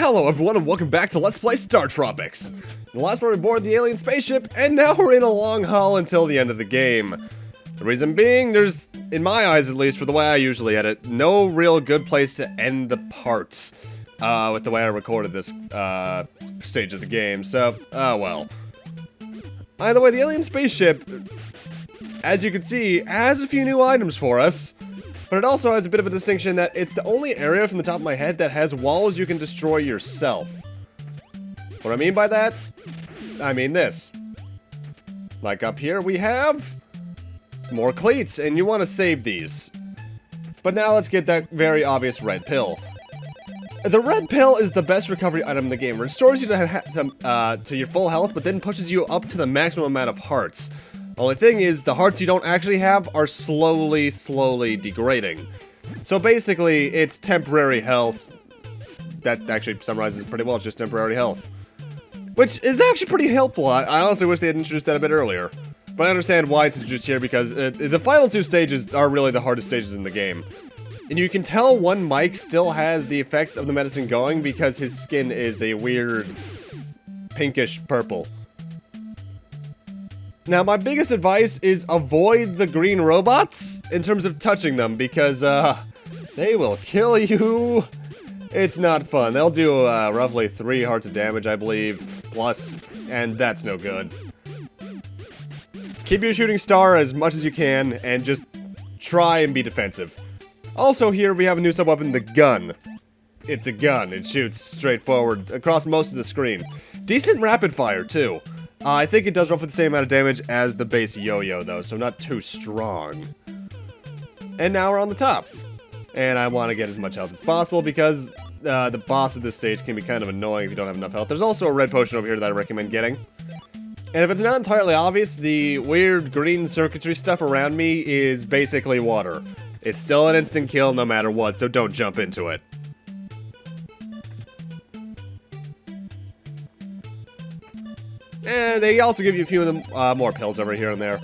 Hello everyone and welcome back to Let's Play StarTropics. The last one we boarded the alien spaceship, and now we're in a long haul until the end of the game. The reason being, there's, in my eyes at least, for the way I usually edit, no real good place to end the parts with the way I recorded this stage of the game, so, well. Either way, the alien spaceship, as you can see, has a few new items for us. But it also has a bit of a distinction that it's the only area from the top of my head that has walls you can destroy yourself. What I mean by that? I mean this. Like up here we have more cleats, and you want to save these. But now let's get that very obvious red pill. The red pill is the best recovery item in the game. It restores you to your full health, but then pushes you up to the maximum amount of hearts. Only thing is, the hearts you don't actually have are slowly degrading. So basically, it's temporary health. That actually summarizes pretty well, it's just temporary health. Which is actually pretty helpful. I honestly wish they had introduced that a bit earlier. But I understand why it's introduced here, because the final two stages are really the hardest stages in the game. And you can tell one Mike still has the effects of the medicine going, because his skin is a weird pinkish purple. Now, my biggest advice is avoid the green robots in terms of touching them, because, they will kill you. It's not fun. They'll do, roughly 3 hearts of damage, I believe, plus, and that's no good. Keep your shooting star as much as you can, and just try and be defensive. Also, here we have a new sub-weapon, the gun. It's a gun. It shoots straight forward across most of the screen. Decent rapid fire, too. I think it does roughly the same amount of damage as the base yo-yo, though, so not too strong. And now we're on the top. And I want to get as much health as possible, because the boss of this stage can be kind of annoying if you don't have enough health. There's also a red potion over here that I recommend getting. And if it's not entirely obvious, the weird green circuitry stuff around me is basically water. It's still an instant kill no matter what, so don't jump into it. And they also give you a few of them more pills over here and there.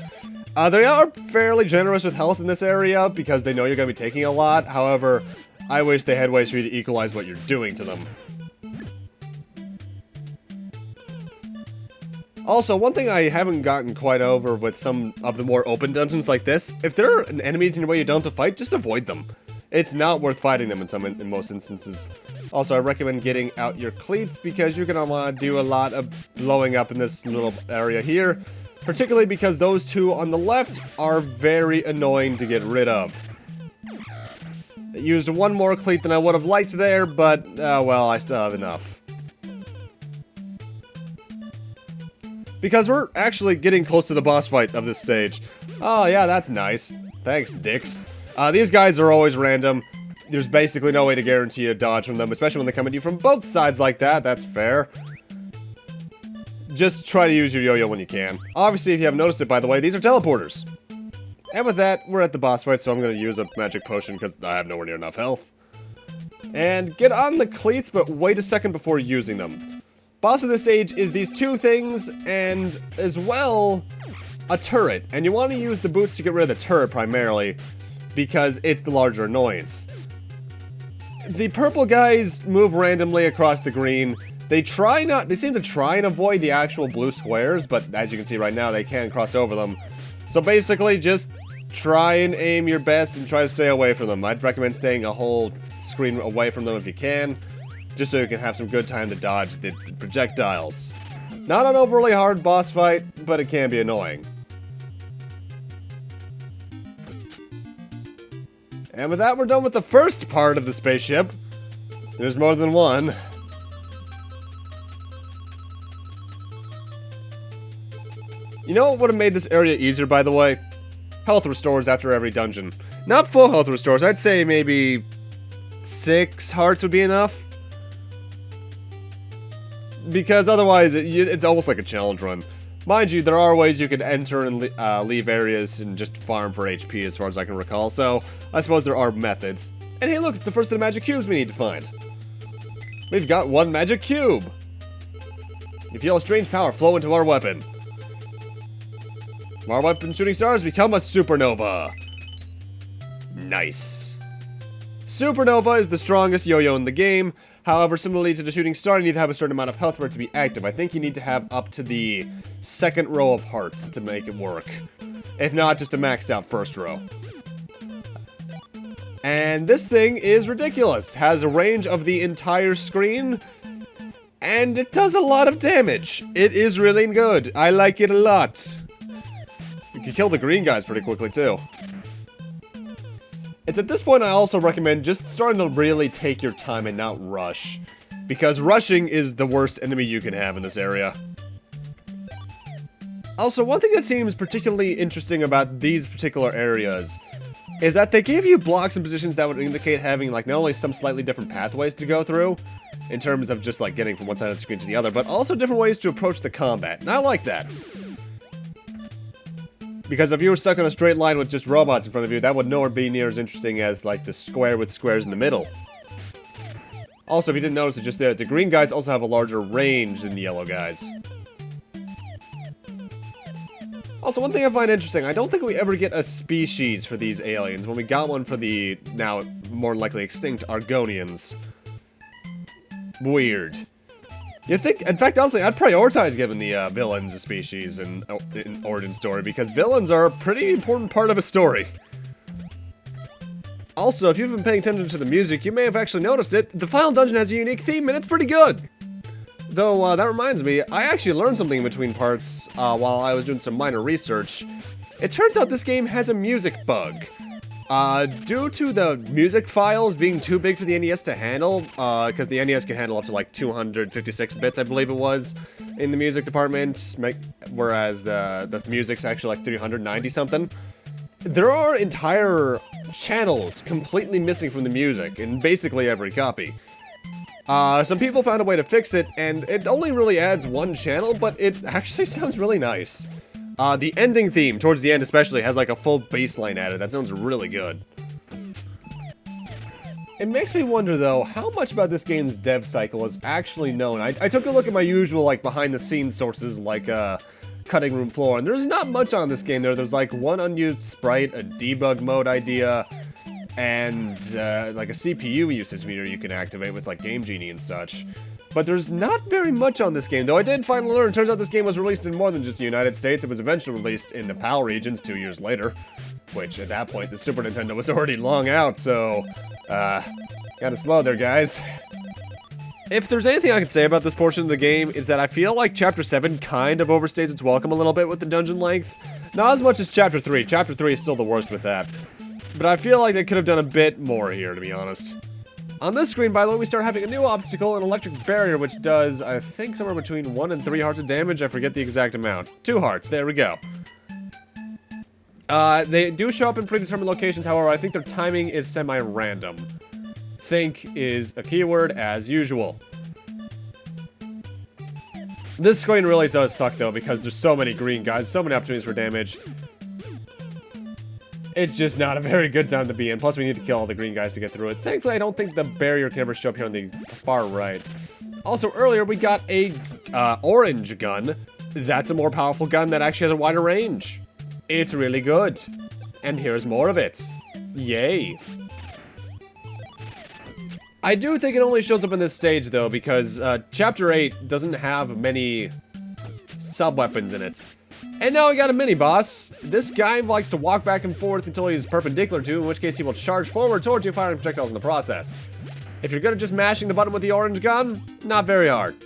They are fairly generous with health in this area because they know you're going to be taking a lot. However, I wish they had ways for you to equalize what you're doing to them. Also, one thing I haven't gotten quite over with some of the more open dungeons like this, if there are enemies in your way you don't have to fight, just avoid them. It's not worth fighting them in most instances. Also, I recommend getting out your cleats because you're going to want to do a lot of blowing up in this little area here. Particularly because those two on the left are very annoying to get rid of. I used one more cleat than I would have liked there, but, well, I still have enough. Because we're actually getting close to the boss fight of this stage. Oh, yeah, that's nice. Thanks, dicks. These guys are always random. There's basically no way to guarantee a dodge from them, especially when they come at you from both sides like that. That's fair. Just try to use your yo-yo when you can. Obviously, if you haven't noticed it, by the way, these are teleporters. And with that, we're at the boss fight, so I'm going to use a magic potion because I have nowhere near enough health. And get on the cleats, but wait a second before using them. Boss of this stage is these two things, and as well, a turret. And you want to use the boots to get rid of the turret primarily, because it's the larger annoyance. The purple guys move randomly across the green. They seem to try and avoid the actual blue squares, but as you can see right now, they can cross over them. So basically, just try and aim your best and try to stay away from them. I'd recommend staying a whole screen away from them if you can, just so you can have some good time to dodge the projectiles. Not an overly hard boss fight, but it can be annoying. And with that, we're done with the first part of the spaceship. There's more than one. You know what would have made this area easier, by the way? Health restores after every dungeon. Not full health restores, I'd say maybe 6 hearts would be enough. Because otherwise, it's almost like a challenge run. Mind you, there are ways you could enter and leave areas and just farm for HP as far as I can recall, so I suppose there are methods. And hey look, it's the first of the magic cubes we need to find. We've got 1 magic cube! You feel a strange power flow into our weapon. Our weapon shooting stars become a supernova. Nice. Supernova is the strongest yo-yo in the game. However, similarly to the shooting star, you need to have a certain amount of health for it to be active. I think you need to have up to the second row of hearts to make it work. If not, just a maxed out first row. And this thing is ridiculous. It has a range of the entire screen, and it does a lot of damage. It is really good. I like it a lot. You can kill the green guys pretty quickly, too. It's at this point I also recommend just starting to really take your time and not rush. Because rushing is the worst enemy you can have in this area. Also, one thing that seems particularly interesting about these particular areas is that they give you blocks and positions that would indicate having, like, not only some slightly different pathways to go through, in terms of just, like, getting from one side of the screen to the other, but also different ways to approach the combat, and I like that. Because if you were stuck on a straight line with just robots in front of you, that would nowhere be near as interesting as, like, the square with squares in the middle. Also, if you didn't notice it just there, the green guys also have a larger range than the yellow guys. Also, one thing I find interesting, I don't think we ever get a species for these aliens, when we got one for the, now more likely extinct, Argonians. Weird. You think, in fact, honestly, I'd prioritize giving the villains a species in origin story, because villains are a pretty important part of a story. Also, if you've been paying attention to the music, you may have actually noticed it. The final dungeon has a unique theme, and it's pretty good. Though, that reminds me, I actually learned something in between parts while I was doing some minor research. It turns out this game has a music bug. Due to the music files being too big for the NES to handle, because the NES can handle up to like 256 bits, I believe it was, in the music department, whereas the music's actually like 390 something. There are entire channels completely missing from the music in basically every copy. Some people found a way to fix it, and it only really adds one channel, but it actually sounds really nice. The ending theme, towards the end especially, has like a full bass line added. That sounds really good. It makes me wonder, though, how much about this game's dev cycle is actually known. I took a look at my usual, like, behind-the-scenes sources, like, Cutting Room Floor, and there's not much on this game there. There's, like, one unused sprite, a debug mode idea, and, like, a CPU usage meter you can activate with, like, Game Genie and such. But there's not very much on this game, though I did finally learn. Turns out this game was released in more than just the United States. It was eventually released in the PAL regions 2 years later. Which, at that point, the Super Nintendo was already long out, so... kinda slow there, guys. If there's anything I can say about this portion of the game, is that I feel like Chapter 7 kind of overstays its welcome a little bit with the dungeon length. Not as much as Chapter 3. Chapter 3 is still the worst with that. But I feel like they could have done a bit more here, to be honest. On this screen, by the way, we start having a new obstacle, an electric barrier, which does, I think, somewhere between 1 and 3 hearts of damage. I forget the exact amount. 2 hearts, there we go. They do show up in predetermined locations, however, I think their timing is semi-random. Think is a keyword, as usual. This screen really does suck, though, because there's so many green guys, so many opportunities for damage. It's just not a very good time to be in. Plus, we need to kill all the green guys to get through it. Thankfully, I don't think the barrier can ever show up here on the far right. Also, earlier, we got a orange gun. That's a more powerful gun that actually has a wider range. It's really good. And here's more of it. Yay. I do think it only shows up in this stage, though, because Chapter 8 doesn't have many sub-weapons in it. And now we got a mini-boss. This guy likes to walk back and forth until he's perpendicular to you, in which case he will charge forward towards you, firing projectiles in the process. If you're good at just mashing the button with the orange gun, not very hard.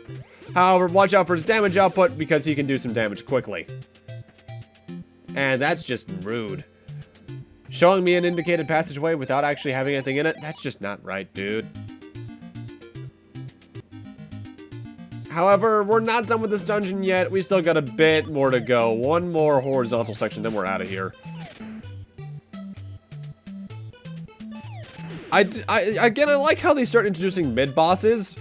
However, watch out for his damage output, because he can do some damage quickly. And that's just rude. Showing me an indicated passageway without actually having anything in it, that's just not right, dude. However, we're not done with this dungeon yet. We still got a bit more to go. One more horizontal section, then we're out of here. Again, I like how they start introducing mid-bosses,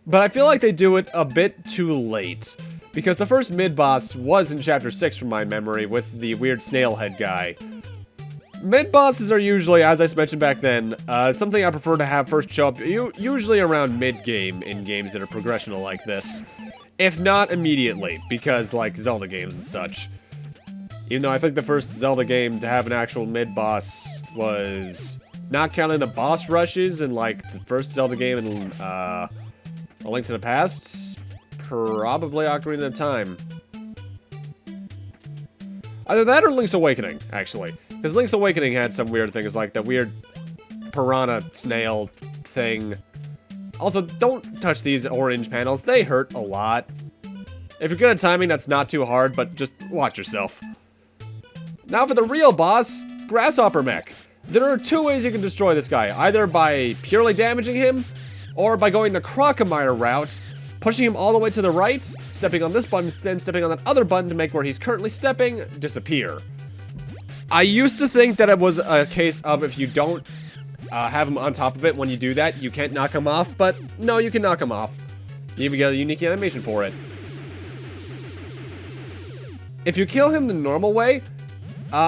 but I feel like they do it a bit too late. Because the first mid-boss was in Chapter 6 from my memory, with the weird snail head guy. Mid-bosses are usually, as I mentioned back then, something I prefer to have first show up usually around mid-game in games that are progressional like this. If not immediately, because, like, Zelda games and such. Even though I think the first Zelda game to have an actual mid-boss was not counting the boss rushes in, like, the first Zelda game in, A Link to the Past, probably Ocarina of Time. Either that or Link's Awakening, actually. Because Link's Awakening had some weird things, like the weird piranha snail thing. Also, don't touch these orange panels. They hurt a lot. If you're good at timing, that's not too hard, but just watch yourself. Now for the real boss, Grasshopper Mech. There are two ways you can destroy this guy. Either by purely damaging him, or by going the Crocomire route, pushing him all the way to the right, stepping on this button, then stepping on that other button to make where he's currently stepping disappear. I used to think that it was a case of if you don't have him on top of it when you do that, you can't knock him off, but no, you can knock him off. You even get a unique animation for it. If you kill him the normal way,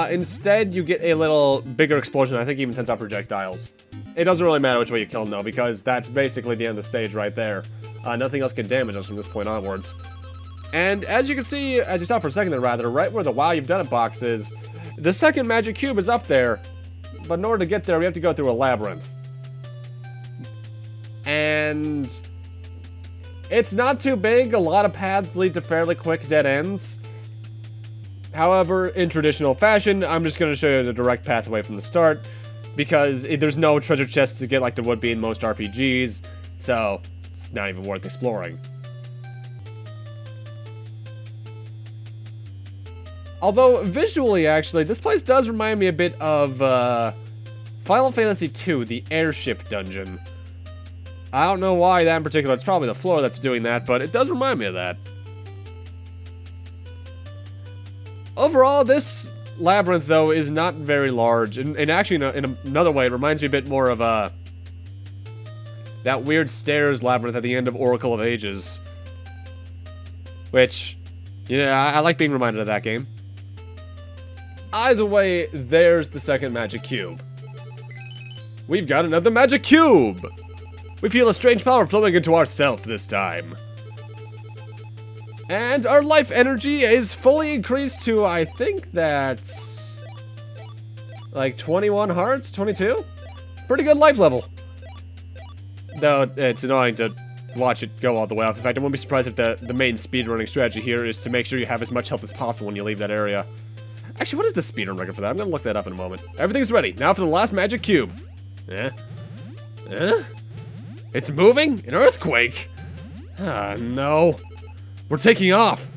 instead you get a little bigger explosion. I think he even sends out projectiles. It doesn't really matter which way you kill him though, because that's basically the end of the stage right there. Nothing else can damage us from this point onwards. And as you can see, as you saw for a second there rather, right where the Wow You've Done It box is, the second magic cube is up there. But in order to get there, we have to go through a labyrinth. And it's not too big. A lot of paths lead to fairly quick dead ends. However, in traditional fashion, I'm just going to show you the direct pathway from the start, because there's no treasure chests to get like there would be in most RPGs, so it's not even worth exploring. Although, visually, actually, this place does remind me a bit of, Final Fantasy II, the airship dungeon. I don't know why that in particular, it's probably the floor that's doing that, but it does remind me of that. Overall, this labyrinth, though, is not very large, and actually, in another way, it reminds me a bit more of, that weird stairs labyrinth at the end of Oracle of Ages. Which, yeah, I like being reminded of that game. Either way, there's the second magic cube. We've got another magic cube! We feel a strange power flowing into ourselves this time. And our life energy is fully increased to, I think that's like 21 hearts, 22? Pretty good life level. Though it's annoying to watch it go all the way up. In fact, I wouldn't be surprised if the main speedrunning strategy here is to make sure you have as much health as possible when you leave that area. Actually, what is the speedrun record for that? I'm gonna look that up in a moment. Everything's ready. Now for the last magic cube. It's moving? An earthquake? Ah, no. We're taking off.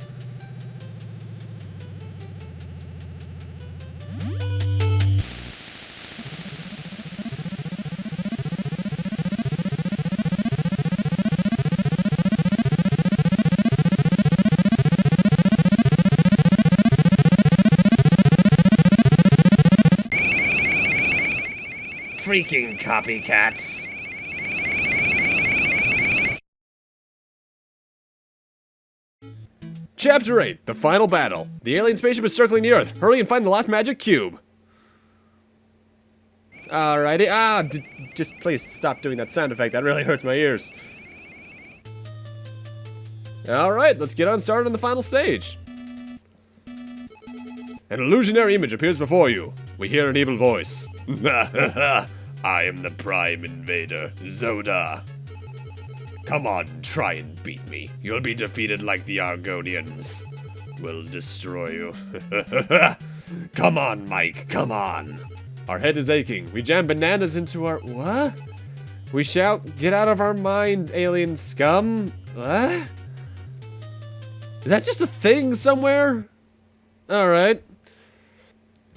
Freaking copycats. Chapter 8, the final battle. The alien spaceship is circling the Earth. Hurry and find the last magic cube. Alrighty. Just please stop doing that sound effect. That really hurts my ears. Alright, let's get on started on the final stage. An illusionary image appears before you. We hear an evil voice. I am the Prime Invader, Zoda. Come on, try and beat me. You'll be defeated like the Argonians. We'll destroy you. Come on, Mike, come on. Our head is aching. We jam bananas into our... What? We shout, get out of our mind, alien scum. What? Is that just a thing somewhere? Alright.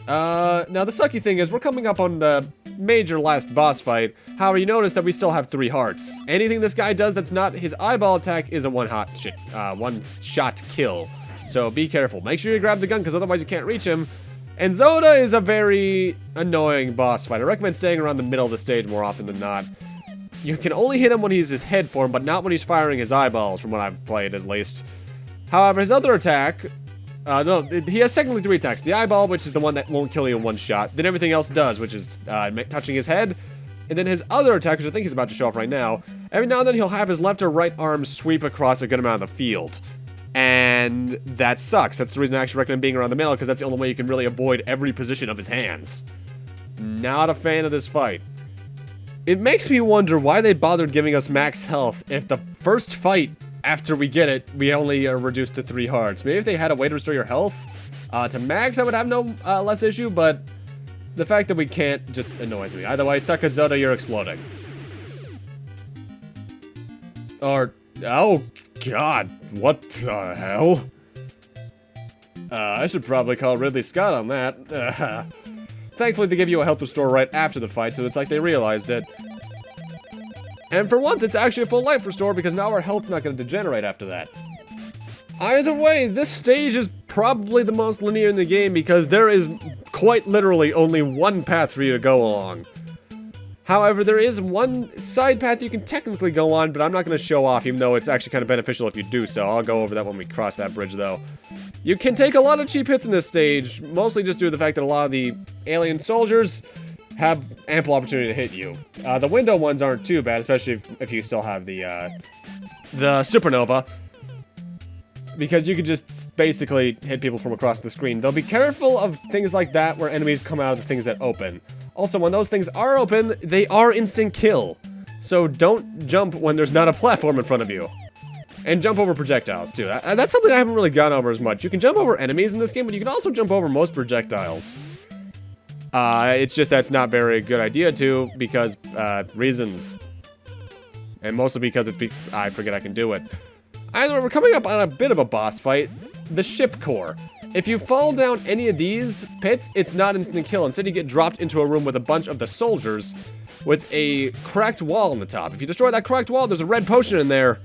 Now the sucky thing is we're coming up on the major last boss fight. However, you notice that we still have 3 hearts. Anything this guy does that's not his eyeball attack is a one-shot kill. So be careful. Make sure you grab the gun because otherwise you can't reach him. And Zoda is a very annoying boss fight. I recommend staying around the middle of the stage more often than not. You can only hit him when he's his head form, but not when he's firing his eyeballs, from what I've played at least. However, his other attack... no, he has technically 3 attacks. The eyeball, which is the one that won't kill you in one shot. Then everything else does, which is touching his head. And then his other attack, which I think he's about to show off right now. Every now and then he'll have his left or right arm sweep across a good amount of the field. And that sucks. That's the reason I actually recommend being around the middle, because that's the only way you can really avoid every position of his hands. Not a fan of this fight. It makes me wonder why they bothered giving us max health if the first fight after we get it, we only are reduced to 3 hearts. Maybe if they had a way to restore your health to max, I would have no less issue, but the fact that we can't just annoys me. Either way, suck it, Zoda, you're exploding. Or, oh god, what the hell? I should probably call Ridley Scott on that. Thankfully, they give you a health restore right after the fight, so it's like they realized it. And for once, it's actually a full life restore because now our health's not going to degenerate after that. Either way, this stage is probably the most linear in the game because there is quite literally only one path for you to go along. However, there is one side path you can technically go on, but I'm not going to show off, even though it's actually kind of beneficial if you do so. I'll go over that when we cross that bridge, though. You can take a lot of cheap hits in this stage, mostly just due to the fact that a lot of the alien soldiers have ample opportunity to hit you. The window ones aren't too bad, especially if you still have the supernova, because you can just basically hit people from across the screen. Though be careful of things like that where enemies come out of the things that open. Also, when those things are open, they are instant kill. So don't jump when there's not a platform in front of you. And jump over projectiles, too. That's something I haven't really gone over as much. You can jump over enemies in this game, but you can also jump over most projectiles. It's just that's not very good idea, too, because, reasons. And mostly because I forget I can do it. Either way, we're coming up on a bit of a boss fight. The ship core. If you fall down any of these pits, it's not instant kill. Instead, you get dropped into a room with a bunch of the soldiers with a cracked wall on the top. If you destroy that cracked wall, there's a red potion in there.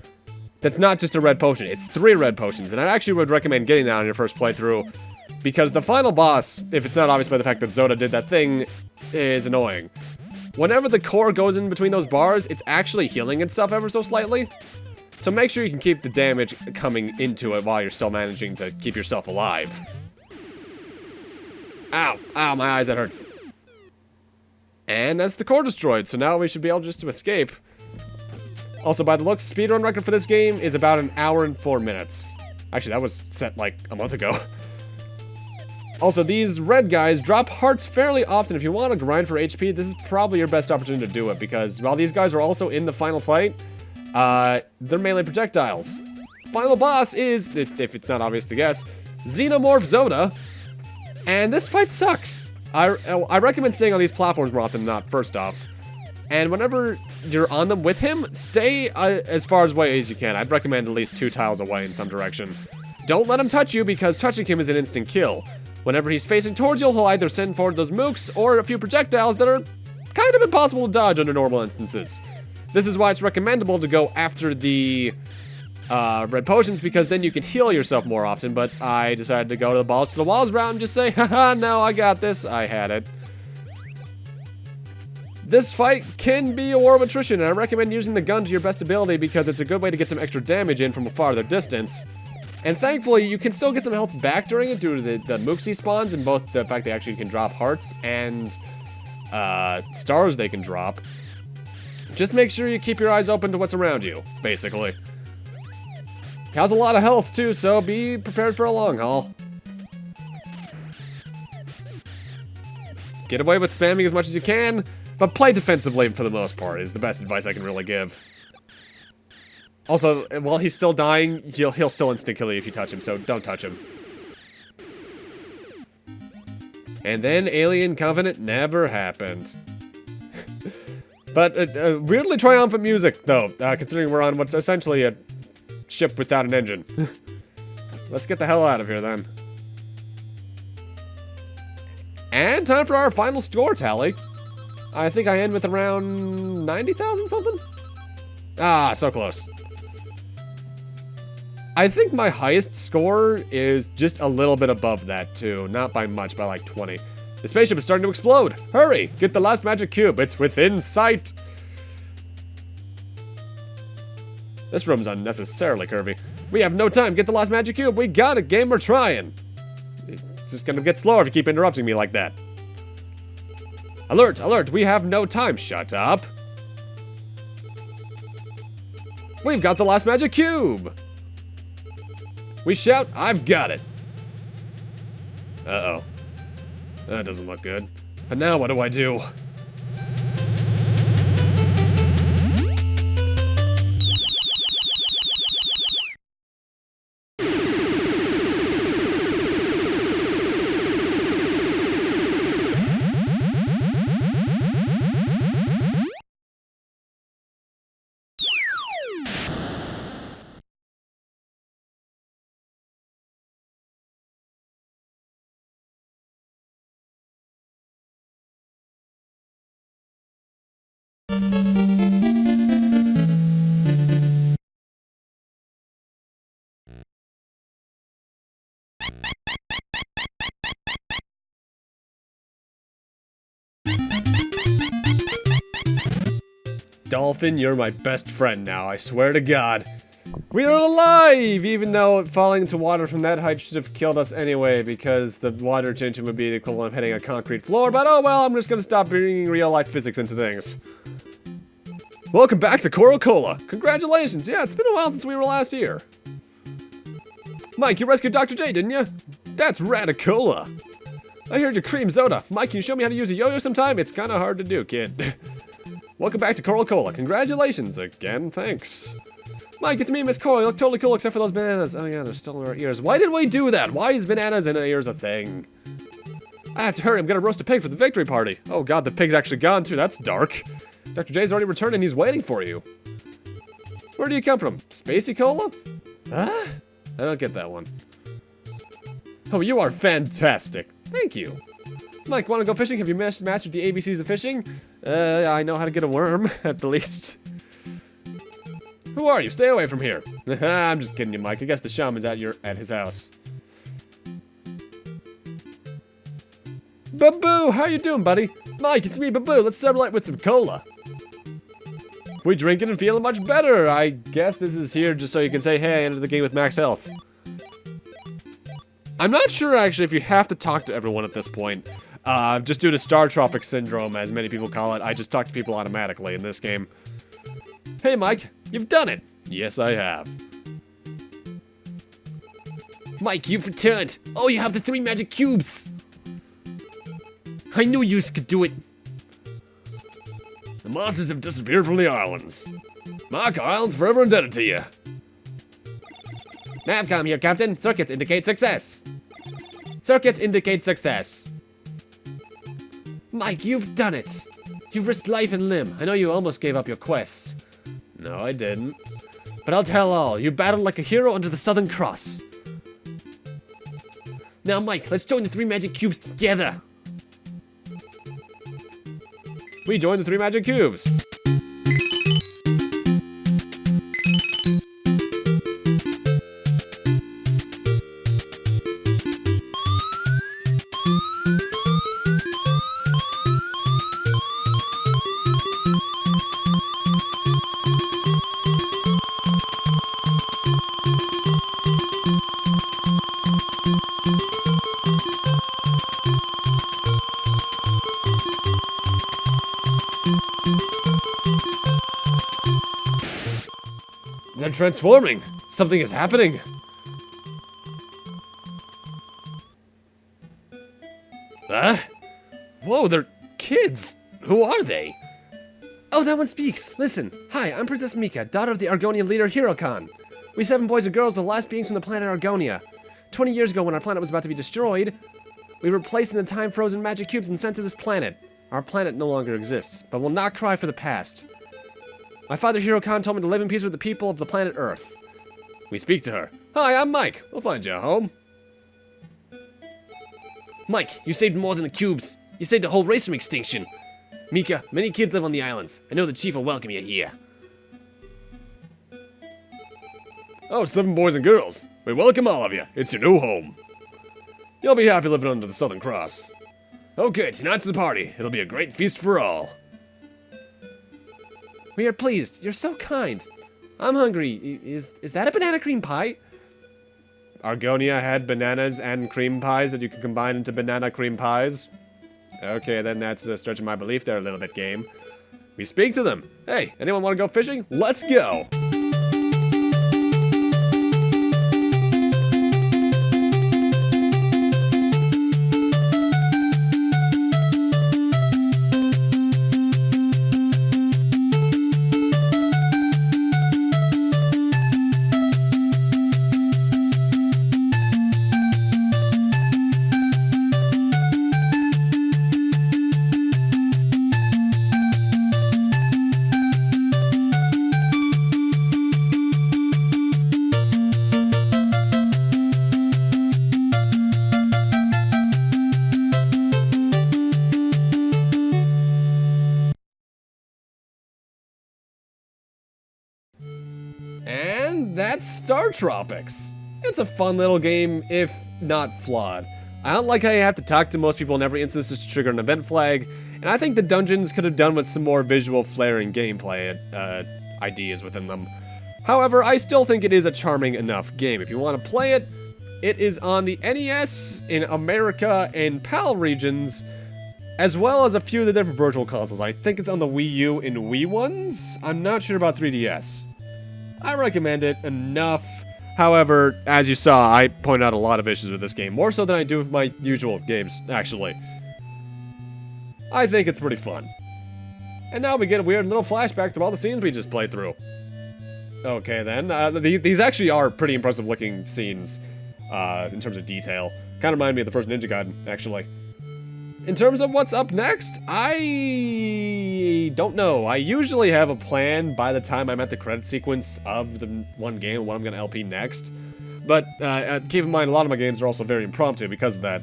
That's not just a red potion, it's 3 red potions, and I actually would recommend getting that on your first playthrough, because the final boss, if it's not obvious by the fact that Zoda did that thing, is annoying. Whenever the core goes in between those bars, it's actually healing itself ever so slightly, so make sure you can keep the damage coming into it while you're still managing to keep yourself alive. Ow, ow, my eyes, that hurts. And that's the core destroyed, so now we should be able just to escape. Also, by the looks, speedrun record for this game is about 1 hour and 4 minutes. Actually, that was set like a month ago. Also, these red guys drop hearts fairly often. If you want to grind for HP, this is probably your best opportunity to do it, because while these guys are also in the final fight, they're mainly projectiles. Final boss is, if it's not obvious to guess, Xenomorph Zoda, and this fight sucks. I recommend staying on these platforms more often than not, first off. And whenever you're on them with him, stay as far away as you can. I'd recommend at least 2 tiles away in some direction. Don't let him touch you, because touching him is an instant kill. Whenever he's facing towards you, he'll either send forward those mooks or a few projectiles that are kind of impossible to dodge under normal instances. This is why it's recommendable to go after the red potions, because then you can heal yourself more often, but I decided to go to the balls to the walls route and just say, haha, no, I got this. I had it. This fight can be a war of attrition, and I recommend using the gun to your best ability because it's a good way to get some extra damage in from a farther distance. And thankfully, you can still get some health back during it due to the Mooksy spawns, and both the fact they actually can drop hearts and stars they can drop. Just make sure you keep your eyes open to what's around you, basically. He has a lot of health too, so be prepared for a long haul. Get away with spamming as much as you can, but play defensively for the most part is the best advice I can really give. Also, while he's still dying, he'll still instant kill you if you touch him, so don't touch him. And then Alien Covenant never happened. But weirdly triumphant music, though, considering we're on what's essentially a ship without an engine. Let's get the hell out of here, then. And time for our final score tally. I think I end with around 90,000 something? Ah, so close. I think my highest score is just a little bit above that, too. Not by much, by like 20. The spaceship is starting to explode. Hurry! Get the last magic cube. It's within sight. This room's unnecessarily curvy. We have no time. Get the last magic cube. We got it, game. We're trying. It's just gonna get slower if you keep interrupting me like that. Alert! Alert! We have no time. Shut up. We've got the last magic cube. We shout, I've got it. Uh-oh. That doesn't look good. But now what do I do? Dolphin, you're my best friend now, I swear to God. We are alive! Even though falling into water from that height should have killed us anyway, because the water tension would be the equivalent of hitting a concrete floor, but oh well, I'm just gonna stop bringing real-life physics into things. Welcome back to Coca-Cola. Congratulations, yeah, it's been a while since we were last here. Mike, you rescued Dr. J, didn't you? That's Radicola. I heard you cream Zoda. Mike, can you show me how to use a yo-yo sometime? It's kinda hard to do, kid. Welcome back to Coca-Cola. Congratulations again, thanks. Mike, it's me, Miss Coy. You look totally cool except for those bananas. Oh yeah, they're still in our ears. Why did we do that? Why is bananas in our ears a thing? I have to hurry. I'm gonna roast a pig for the victory party. Oh god, the pig's actually gone too. That's dark. Dr. J's already returned and he's waiting for you. Where do you come from? Spacey Cola? Huh? I don't get that one. Oh, you are fantastic. Thank you. Mike, wanna go fishing? Have you mastered the ABCs of fishing? I know how to get a worm, at the least. Who are you? Stay away from here. I'm just kidding you, Mike. I guess the shaman's at his house. Baboo, how you doing, buddy? Mike, it's me, Baboo. Let's celebrate with some cola. We drinking and feeling much better. I guess this is here just so you can say, hey, I entered the game with max health. I'm not sure, actually, if you have to talk to everyone at this point. Just due to StarTropics syndrome, as many people call it, I just talk to people automatically in this game. Hey, Mike, you've done it. Yes, I have. Mike, you've returned. Oh, you have the 3 magic cubes. I knew you could do it. The monsters have disappeared from the islands. Mark, our island's forever indebted to you. Navcom here, Captain. Circuits indicate success. Circuits indicate success. Mike, you've done it. You've risked life and limb. I know you almost gave up your quest. No, I didn't. But I'll tell all. You battled like a hero under the Southern Cross. Now, Mike, let's join the 3 magic cubes together. We joined the 3 magic cubes. They're transforming! Something is happening! Huh? Whoa, they're kids! Who are they? Oh, that one speaks! Listen! Hi, I'm Princess Mika, daughter of the Argonian leader Hirokhan. We 7 boys and girls, the last beings from the planet Argonia. 20 years ago, when our planet was about to be destroyed, we were placed in the time-frozen magic cubes and sent to this planet. Our planet no longer exists, but will not cry for the past. My father Hirokhan told me to live in peace with the people of the planet Earth. We speak to her. Hi, I'm Mike. We'll find you a home. Mike, you saved more than the cubes. You saved a whole race from extinction. Mika, many kids live on the islands. I know the chief will welcome you here. Oh, 7 boys and girls. We welcome all of you. It's your new home. You'll be happy living under the Southern Cross. Okay, tonight's the party. It'll be a great feast for all. We are pleased. You're so kind. I'm hungry. Is that a banana cream pie? Argonia had bananas and cream pies that you could combine into banana cream pies. Okay, then that's stretching my belief there a little bit, game. We speak to them. Hey, anyone want to go fishing? Let's go! And that's StarTropics. It's a fun little game, if not flawed. I don't like how you have to talk to most people in every instance just to trigger an event flag, and I think the dungeons could have done with some more visual flair and gameplay ideas within them. However, I still think it is a charming enough game. If you want to play it, it is on the NES in America and PAL regions, as well as a few of the different virtual consoles. I think it's on the Wii U and Wii ones. I'm not sure about 3DS. I recommend it enough. However, as you saw, I pointed out a lot of issues with this game, more so than I do with my usual games, actually. I think it's pretty fun. And now we get a weird little flashback to all the scenes we just played through. Okay then, these actually are pretty impressive looking scenes, in terms of detail. Kind of remind me of the first Ninja Gaiden, actually. In terms of what's up next, I don't know. I usually have a plan by the time I'm at the credit sequence of the one game, what I'm going to LP next. But keep in mind, a lot of my games are also very impromptu because of that.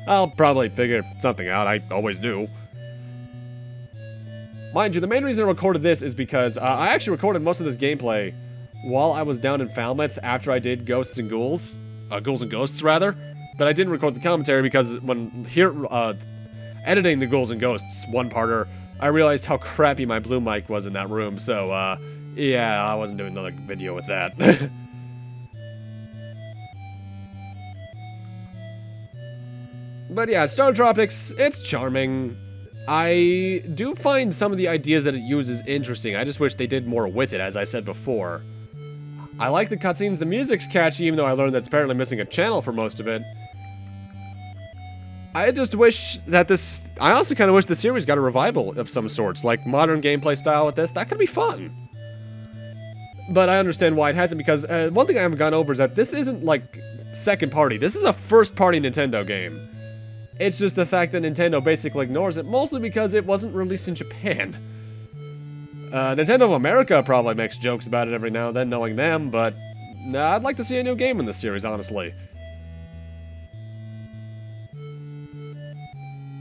I'll probably figure something out. I always do. Mind you, the main reason I recorded this is because I actually recorded most of this gameplay while I was down in Falmouth after I did Ghosts and Ghouls. Ghouls and Ghosts, rather. But I didn't record the commentary because when editing the Ghouls and Ghosts one-parter, I realized how crappy my blue mic was in that room, so, yeah, I wasn't doing another video with that. But yeah, StarTropics, it's charming. I do find some of the ideas that it uses interesting. I just wish they did more with it, as I said before. I like the cutscenes, the music's catchy, even though I learned that's apparently missing a channel for most of it. I just wish that I also kind of wish the series got a revival of some sorts, like modern gameplay style with this. That could be fun. But I understand why it hasn't, because one thing I haven't gone over is that this isn't, like, second party. This is a first-party Nintendo game. It's just the fact that Nintendo basically ignores it, mostly because it wasn't released in Japan. Nintendo of America probably makes jokes about it every now and then, knowing them, but I'd like to see a new game in this series, honestly.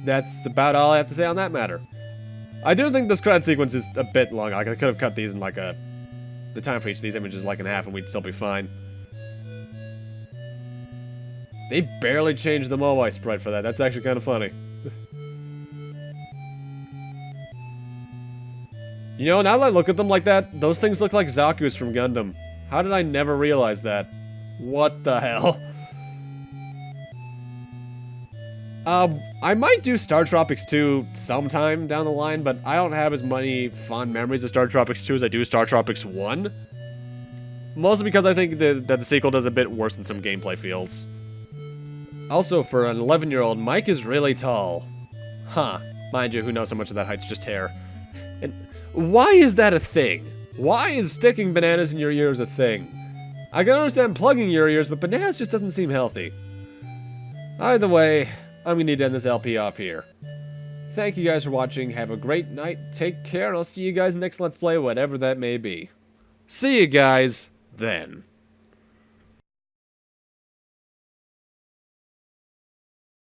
That's about all I have to say on that matter. I do think this credit sequence is a bit long. I could have cut these in like the time for each of these images like in half and we'd still be fine. They barely changed the Moai sprite for that. That's actually kind of funny. You know, now that I look at them like that, those things look like Zakus from Gundam. How did I never realize that? What the hell? I might do StarTropics 2 sometime down the line, but I don't have as many fond memories of StarTropics 2 as I do StarTropics 1. Mostly because I think that the sequel does a bit worse in some gameplay fields. Also, for an 11-year-old, Mike is really tall. Huh. Mind you, who knows how much of that height's just hair. And why is that a thing? Why is sticking bananas in your ears a thing? I can understand plugging your ears, but bananas just doesn't seem healthy. Either way, I'm gonna need to end this LP off here. Thank you guys for watching, have a great night, take care, and I'll see you guys next Let's Play, whatever that may be. See you guys then.